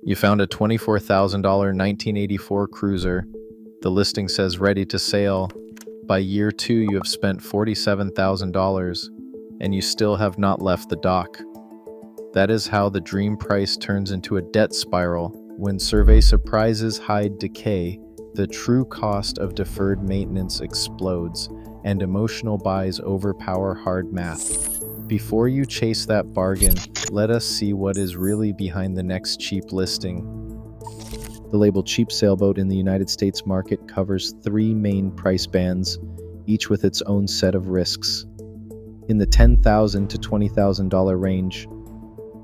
You found a $24,000 1984 cruiser. The listing says ready to sail. By year 2, you have spent $47,000, and you still have not left the dock. That is how the dream price turns into a debt spiral. When survey surprises hide decay, the true cost of deferred maintenance explodes, and emotional buys overpower hard math. Before you chase that bargain, let us see what is really behind the next cheap listing. The label cheap sailboat in the United States market covers 3 main price bands, each with its own set of risks. In the $10,000 to $20,000 range,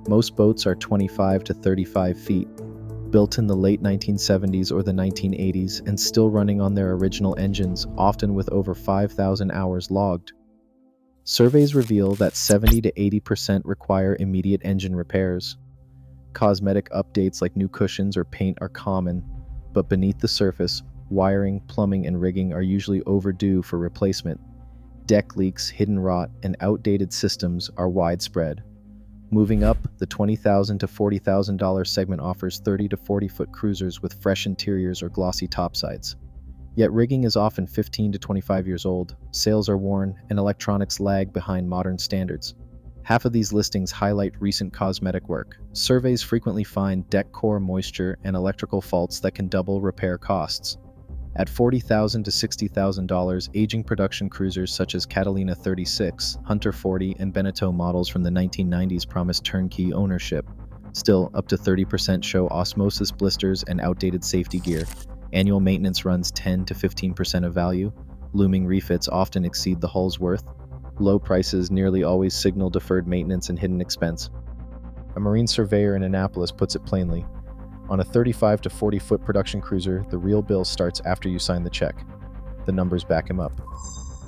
most boats are 25 to 35 feet, built in the late 1970s or the 1980s and still running on their original engines, often with over 5,000 hours logged. Surveys reveal that 70 to 80% require immediate engine repairs. Cosmetic updates like new cushions or paint are common, but beneath the surface, wiring, plumbing, and rigging are usually overdue for replacement. Deck leaks, hidden rot, and outdated systems are widespread. Moving up, the $20,000 to $40,000 segment offers 30 to 40-foot cruisers with fresh interiors or glossy topsides. Yet rigging is often 15 to 25 years old, sails are worn, and electronics lag behind modern standards. Half of these listings highlight recent cosmetic work. Surveys frequently find deck core moisture and electrical faults that can double repair costs. At $40,000 to $60,000, aging production cruisers such as Catalina 36, Hunter 40, and Beneteau models from the 1990s promise turnkey ownership. Still, up to 30% show osmosis blisters and outdated safety gear. Annual maintenance runs 10 to 15% of value. Looming refits often exceed the hull's worth. Low prices nearly always signal deferred maintenance and hidden expense. A marine surveyor in Annapolis puts it plainly. On a 35 to 40-foot production cruiser, the real bill starts after you sign the check. The numbers back him up.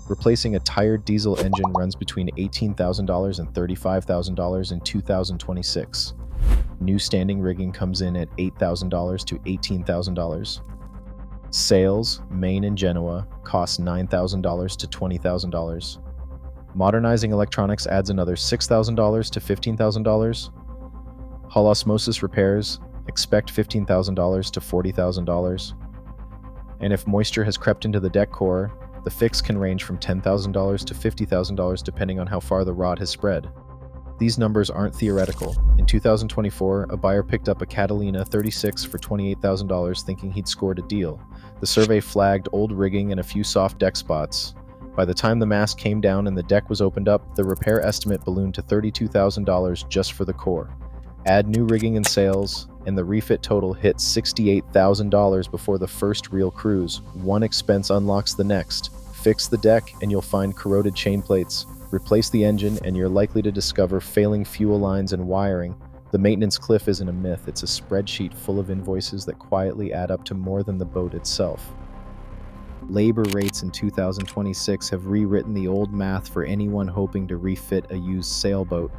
Replacing a tired diesel engine runs between $18,000 and $35,000 in 2026. New standing rigging comes in at $8,000 to $18,000. Sails, Maine and Genoa, cost $9,000 to $20,000. Modernizing electronics adds another $6,000 to $15,000. Hull osmosis repairs, expect $15,000 to $40,000. And if moisture has crept into the deck core, the fix can range from $10,000 to $50,000 depending on how far the rot has spread. These numbers aren't theoretical. In 2024, a buyer picked up a Catalina 36 for $28,000 thinking he'd scored a deal. The survey flagged old rigging and a few soft deck spots. By the time the mast came down and the deck was opened up, the repair estimate ballooned to $32,000 just for the core. Add new rigging and sails, and the refit total hit $68,000 before the first real cruise. One expense unlocks the next. Fix the deck and you'll find corroded chain plates. Replace the engine and you're likely to discover failing fuel lines and wiring. The maintenance cliff isn't a myth, it's a spreadsheet full of invoices that quietly add up to more than the boat itself. Labor rates in 2026 have rewritten the old math for anyone hoping to refit a used sailboat.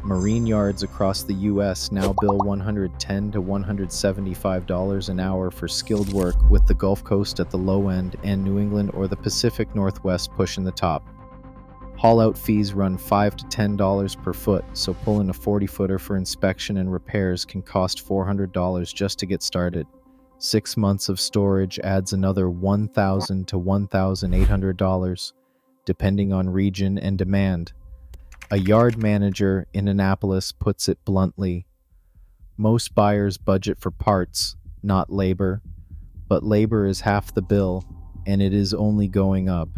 Marine yards across the U.S. now bill $110 to $175 an hour for skilled work, with the Gulf Coast at the low end and New England or the Pacific Northwest pushing the top. Haul-out fees run $5 to $10 per foot, so pulling a 40-footer for inspection and repairs can cost $400 just to get started. 6 months of storage adds another $1,000 to $1,800, depending on region and demand. A yard manager in Annapolis puts it bluntly: most buyers budget for parts, not labor, but labor is half the bill, and it is only going up.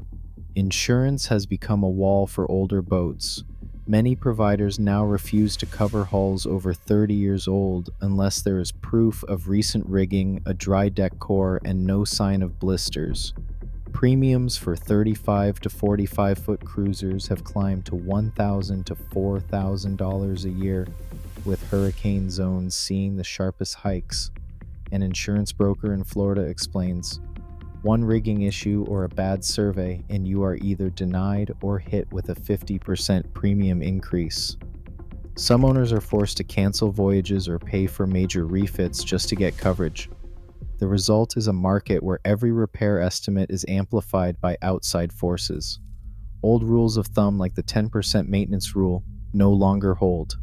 Insurance has become a wall for older boats. Many providers now refuse to cover hulls over 30 years old unless there is proof of recent rigging, a dry deck core, and no sign of blisters. Premiums for 35 to 45-foot cruisers have climbed to $1,000 to $4,000 a year, with hurricane zones seeing the sharpest hikes. An insurance broker in Florida explains, one rigging issue or a bad survey and you are either denied or hit with a 50% premium increase. Some owners are forced to cancel voyages or pay for major refits just to get coverage. The result is a market where every repair estimate is amplified by outside forces. Old rules of thumb like the 10% maintenance rule no longer hold.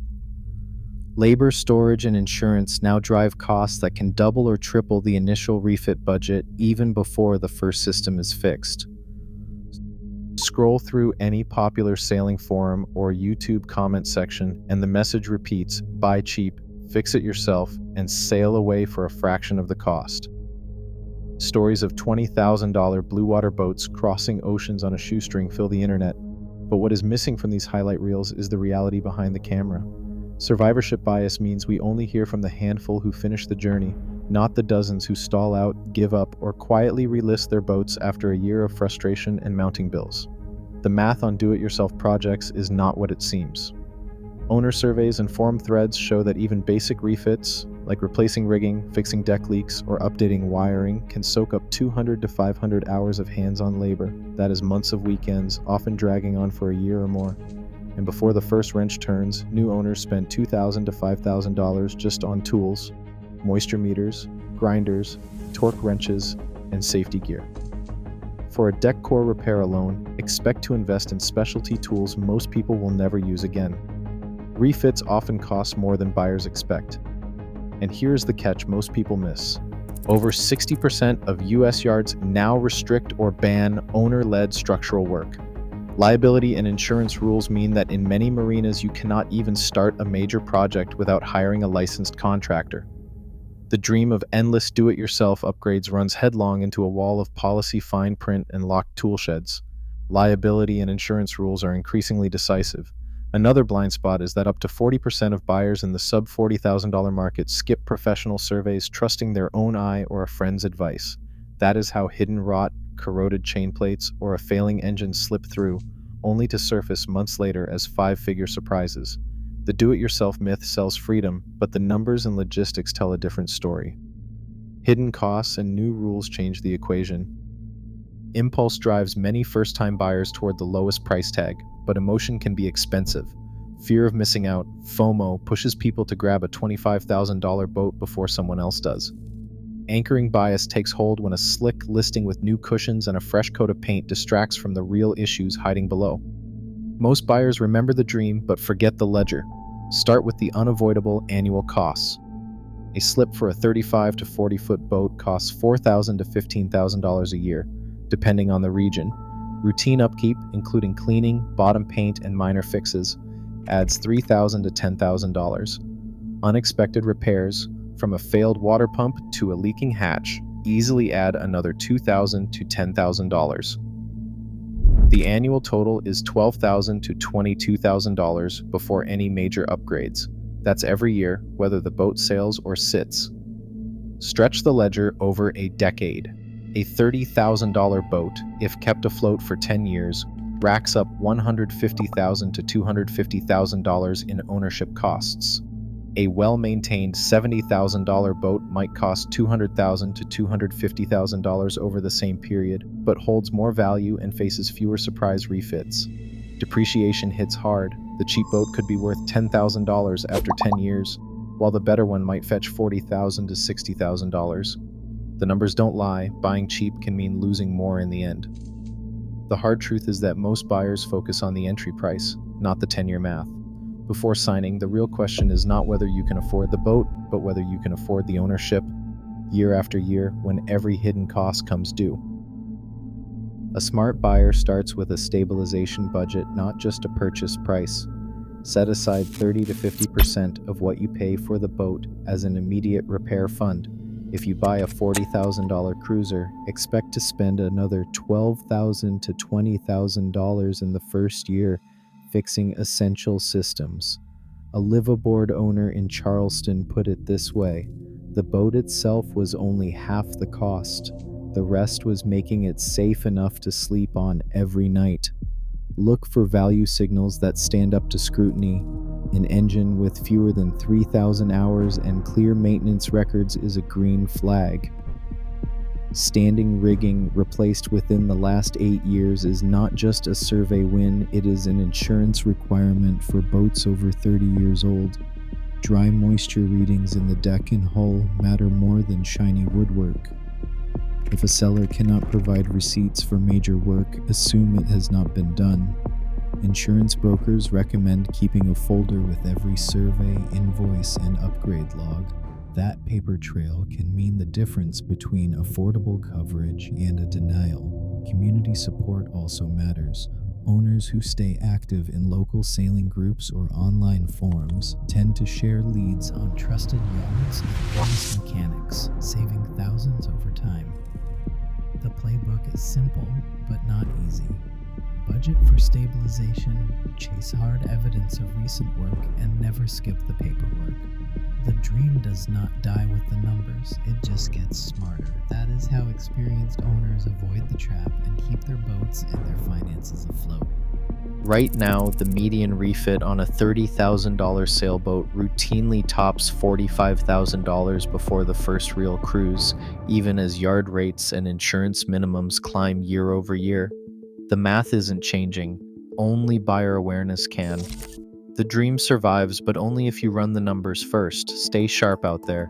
Labor, storage, and insurance now drive costs that can double or triple the initial refit budget even before the first system is fixed. Scroll through any popular sailing forum or YouTube comment section, and the message repeats: buy cheap, fix it yourself, and sail away for a fraction of the cost. Stories of $20,000 blue water boats crossing oceans on a shoestring fill the internet, but what is missing from these highlight reels is the reality behind the camera. Survivorship bias means we only hear from the handful who finish the journey, not the dozens who stall out, give up, or quietly relist their boats after a year of frustration and mounting bills. The math on do-it-yourself projects is not what it seems. Owner surveys and forum threads show that even basic refits, like replacing rigging, fixing deck leaks, or updating wiring, can soak up 200 to 500 hours of hands-on labor. That is months of weekends, often dragging on for a year or more. And before the first wrench turns, new owners spend $2,000 to $5,000 just on tools, moisture meters, grinders, torque wrenches, and safety gear. For a deck core repair alone, expect to invest in specialty tools most people will never use again. Refits often cost more than buyers expect. And here's the catch most people miss. Over 60% of U.S. yards now restrict or ban owner-led structural work. Liability and insurance rules mean that in many marinas you cannot even start a major project without hiring a licensed contractor. The dream of endless do-it-yourself upgrades runs headlong into a wall of policy fine print and locked tool sheds. Liability and insurance rules are increasingly decisive. Another blind spot is that up to 40% of buyers in the sub-$40,000 market skip professional surveys, trusting their own eye or a friend's advice. That is how hidden rot, corroded chain plates, or a failing engine slip through, only to surface months later as five-figure surprises. The do-it-yourself myth sells freedom, but the numbers and logistics tell a different story. Hidden costs and new rules change the equation. Impulse drives many first-time buyers toward the lowest price tag, but emotion can be expensive. Fear of missing out, FOMO, pushes people to grab a $25,000 boat before someone else does. Anchoring bias takes hold when a slick listing with new cushions and a fresh coat of paint distracts from the real issues hiding below. Most buyers remember the dream but forget the ledger. Start with the unavoidable annual costs. A slip for a 35 to 40-foot boat costs $4,000 to $15,000 a year, depending on the region. Routine upkeep, including cleaning, bottom paint, and minor fixes, adds $3,000 to $10,000. Unexpected repairs, from a failed water pump to a leaking hatch, easily add another $2,000 to $10,000. The annual total is $12,000 to $22,000 before any major upgrades. That's every year, whether the boat sails or sits. Stretch the ledger over a decade. A $30,000 boat, if kept afloat for 10 years, racks up $150,000 to $250,000 in ownership costs. A well-maintained $70,000 boat might cost $200,000 to $250,000 over the same period, but holds more value and faces fewer surprise refits. Depreciation hits hard. The cheap boat could be worth $10,000 after 10 years, while the better one might fetch $40,000 to $60,000. The numbers don't lie. Buying cheap can mean losing more in the end. The hard truth is that most buyers focus on the entry price, not the 10-year math. Before signing, the real question is not whether you can afford the boat, but whether you can afford the ownership, year after year, when every hidden cost comes due. A smart buyer starts with a stabilization budget, not just a purchase price. Set aside 30 to 50% of what you pay for the boat as an immediate repair fund. If you buy a $40,000 cruiser, expect to spend another $12,000 to $20,000 in the first year fixing essential systems. A liveaboard owner in Charleston put it this way: the boat itself was only half the cost. The rest was making it safe enough to sleep on every night. Look for value signals that stand up to scrutiny. An engine with fewer than 3,000 hours and clear maintenance records is a green flag. Standing rigging replaced within the last 8 years is not just a survey win, it is an insurance requirement for boats over 30 years old. Dry moisture readings in the deck and hull matter more than shiny woodwork. If a seller cannot provide receipts for major work, assume it has not been done. Insurance brokers recommend keeping a folder with every survey, invoice, and upgrade log. That paper trail can mean the difference between affordable coverage and a denial. Community support also matters. Owners who stay active in local sailing groups or online forums tend to share leads on trusted yards and honest mechanics, saving thousands over time. The playbook is simple, but not easy. Budget for stabilization, chase hard evidence of recent work, and never skip the paperwork. The dream does not die with the numbers, it just gets smarter. That is how experienced owners avoid the trap and keep their boats and their finances afloat. Right now, the median refit on a $30,000 sailboat routinely tops $45,000 before the first real cruise, even as yard rates and insurance minimums climb year over year. The math isn't changing, only buyer awareness can. The dream survives, but only if you run the numbers first. Stay sharp out there.